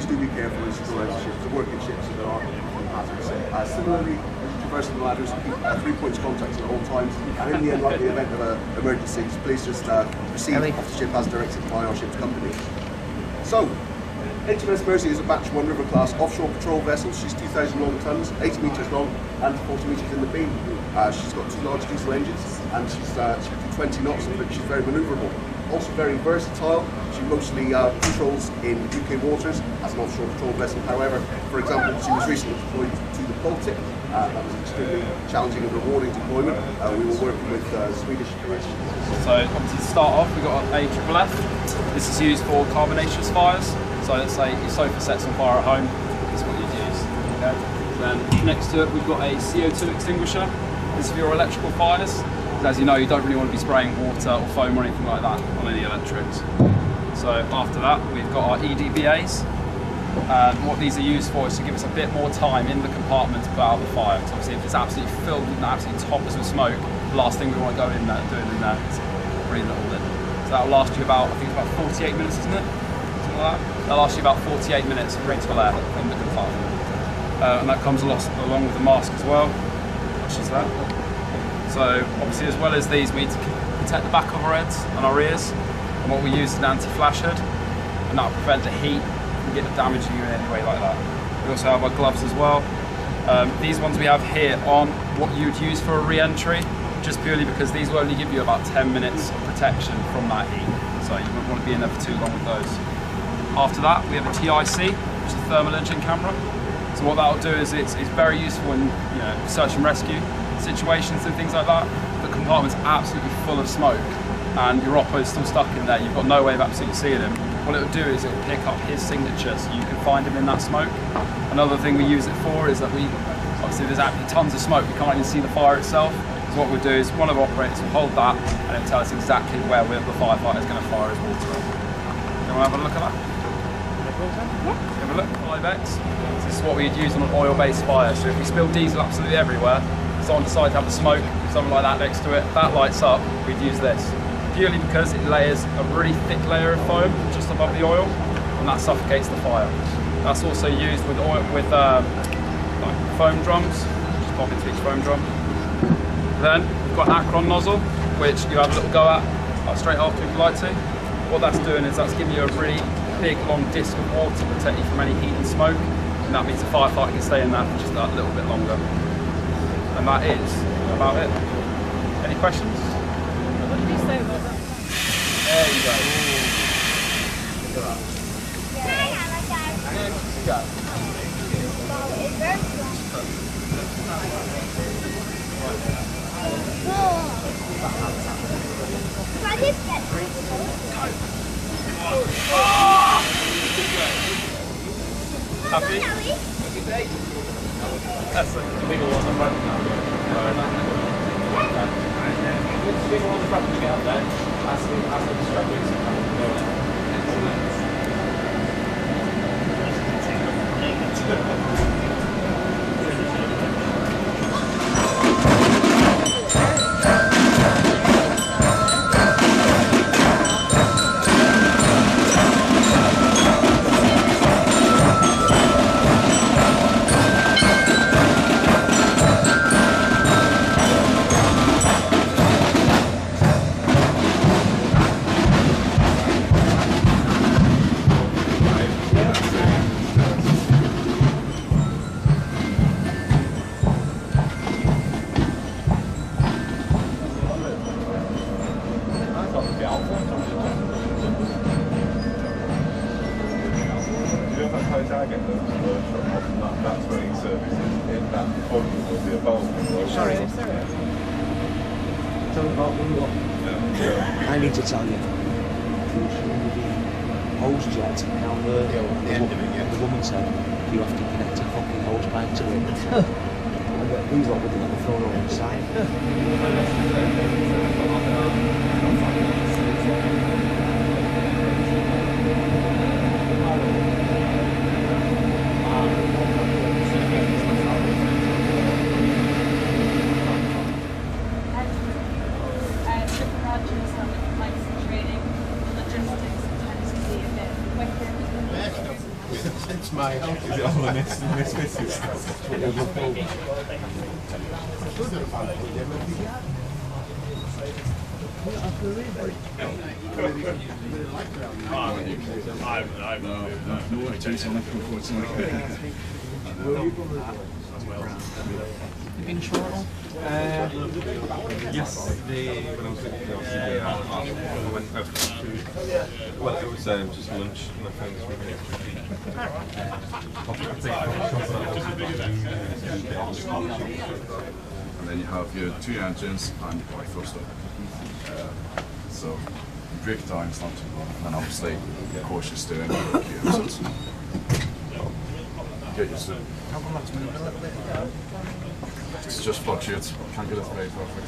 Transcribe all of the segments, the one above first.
always do be careful as you go out to ships, the working ships, so there are hazards. Similarly, traversing the ladders, keep 3 points contact at all times, and in the event of an emergency, please just proceed off the ship as directed by our ship's company. So, HMS Mersey is a Batch 1 River class offshore patrol vessel. She's 2,000 long tons, 80 metres long and 40 metres in the beam. She's got 2 large diesel engines and she can do 20 knots, but she's very manoeuvrable. Also very versatile. She mostly patrols in UK waters as an offshore patrol vessel. However, for example, she was recently deployed to the Baltic. That was an extremely challenging and rewarding deployment. We were working with Swedish tourists. So obviously to start off, we've got a HMS. This is used for carbonaceous fires. So let's say your sofa sets on fire at home, this is what you'd use. Okay. Then next to it, we've got a CO2 extinguisher. This is for your electrical fires. As you know, you don't really want to be spraying water or foam or anything like that on any electrics. So after that, we've got our EDBAs. What these are used for is to give us a bit more time in the compartment to put out the fire. So obviously, if it's absolutely filled with absolutely toppers of smoke, the last thing we want to go in there doing in there is breathe it all in. So that will last you about, I think it's about 48 minutes, isn't it? Something like that. That'll last you about 48 minutes of breathable air in the compartment. And that comes along with the mask as well, which is that. So obviously, as well as these, we need to protect the back of our heads and our ears. And what we use is an anti-flash hood, and that will prevent the heat from getting damaging you in any way like that. We also have our gloves as well. These ones we have here on what you would use for a re-entry, just purely because these will only give you about 10 minutes of protection from that heat. So you wouldn't want to be in there for too long with those. After that, we have a TIC, which is a thermal imaging camera. So what that'll do is it's very useful in search and rescue situations and things like that. The compartment's absolutely full of smoke and your oppo's still stuck in there. You've got no way of absolutely seeing him. What it'll do is it'll pick up his signature so you can find him in that smoke. Another thing we use it for is that obviously there's absolutely tons of smoke, we can't even see the fire itself. So what we'll do is one of our operators will hold that and it'll tell us exactly where the firefighter is going to fire his water at. You want to have a look at that? Yeah. Have a look, 5X. This is what we'd use on an oil-based fire. So if we spill diesel absolutely everywhere, someone decides to have a smoke, something like that next to it, that lights up, we'd use this. Purely because it layers a really thick layer of foam just above the oil, and that suffocates the fire. That's also used with like foam drums, just pop into each foam drum. Then we've got an Acron nozzle, which you have a little go at straight after if you like to. What that's doing is that's giving you a really big long disc of water to protect you from any heat and smoke, and that means the firefighter can stay in there for just that little bit longer. And that is about it. Any questions? What did you say about that? There you go. Look at that. Go. It's very strong. Try this bit. Happy? That's the bigger one on the front. The bigger one on the front to get up there. That's the structure. That's where he services in that body of the involvement. Sorry. Tell me about what I need to tell you. Hose jet down the woman said you have to connect a fucking hose pipe to it. And these lot wouldn't let the floor over the side. Is it all the misfits stuff? Insurance? Yes, when I was looking I went out to, well, it was just lunch and I found this review. And then you have your 2 engines and your white thruster. So brake time is not too long, and then obviously cautious steering. Get used to it. How come that's moving a little bit? It just fluctuates. Can't get it very perfect.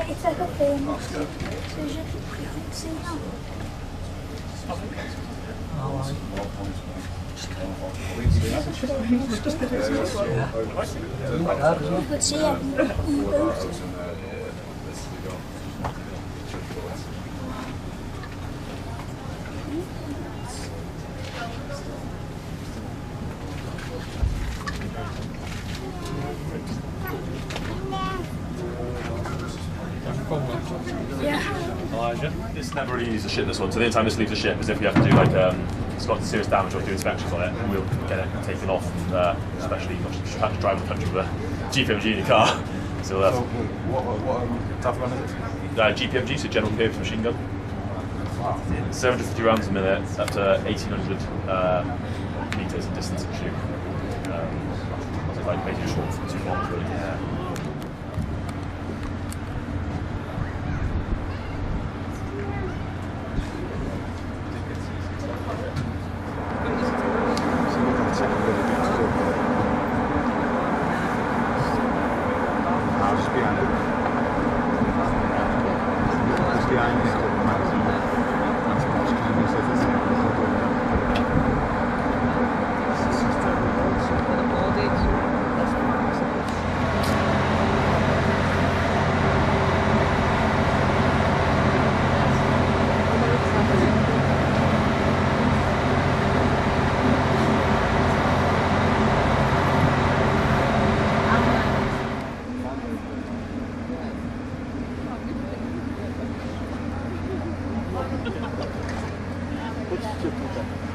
It's like a film. So you can see now. You could see it. Elijah. It's never really used to ship this one, so the only time this leaves the ship is if we have to do like it's got serious damage or do inspections on it, and we'll get it taken off. Especially you have to drive the country with a GPMG in your car. So that's What type of gun is it? GPMG, so general purpose machine gun. 750 rounds a minute, up to 1800 meters in distance to shoot. So like basically short from 2 bombs really. What's the